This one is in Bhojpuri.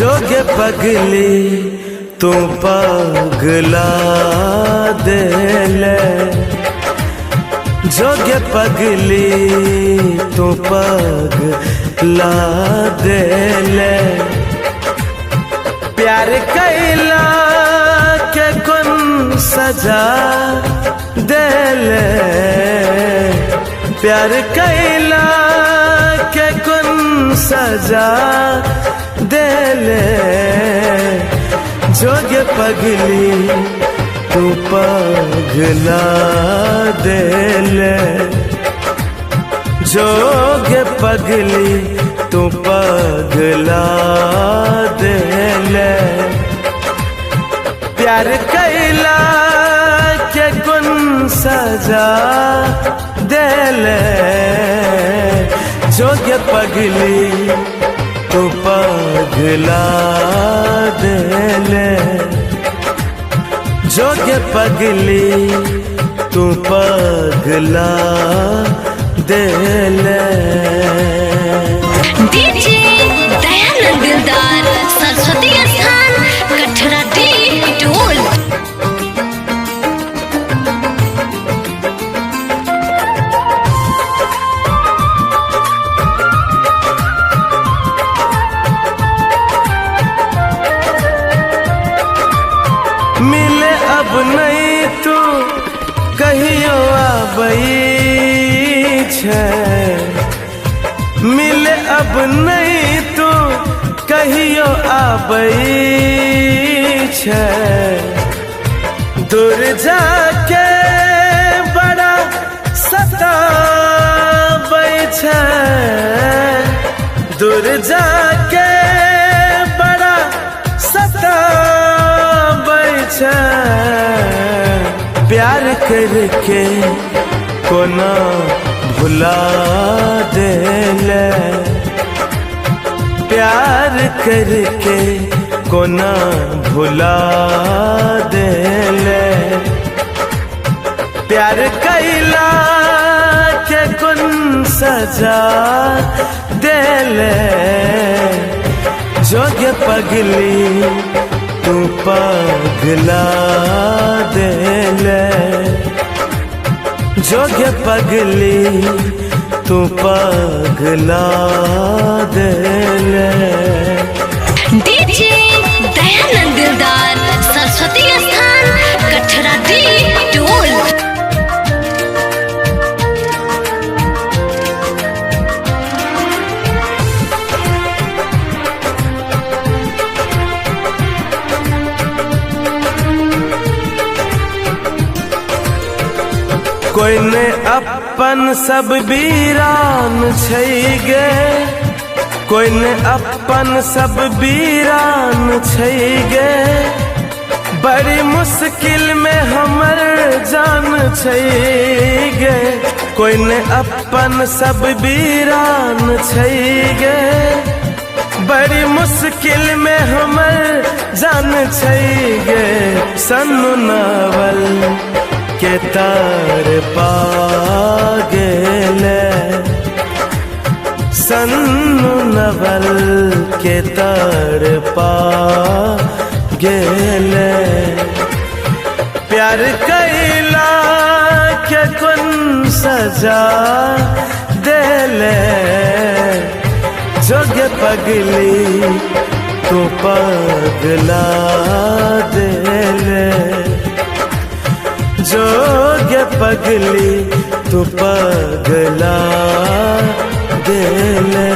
जोगे पगली तू पगला देले, जोगे पगली तू पगला देले। प्यार कैला के कौन सजा देले, प्यार कैला के कौन सजा देले। जोगे पगली तू पगला देले, जोगे पगली तू पगला देले। प्यार कैला के कौन सजा देले, जोगे पगली तू पगला देले, जोगे पगली तू पगला देले। डीजे दयानंद दिलदार सरस्वती स्थान कठरा टोल। मिले अब नहीं तू कहियो आबई छे, मिले अब नहीं तू कहियो आबई छे। दूर जाके बड़ा सताबै छे, दूर जाके बड़ा सताबै छे। प्यार करके कोना भुला देले, प्यार करके कोना भुला देले। प्यार कैला के कौन सजा देले, जोगे पगली तू पगला देले, जोगे पगली तू पगला देले। डीजे दयानंद दिलदार सरस्वती स्थान कठरा टोल। कोई ने अपन सब वीरान छै गे, कोई ने अपन सब वीरान छै गे। बड़ी मुश्किल में हमर जान छै गे, कोई ने अपन सब वीरान छै गे। बड़ी मुश्किल में हमर जान छै गे। सन्नु नावल के तार पा गेले, सन्नु नवल के तार पा गेले। प्यार कैला के कौन सजा देले, जोगे पगली तू पगला देले, जोगे पगली तू पगला देले।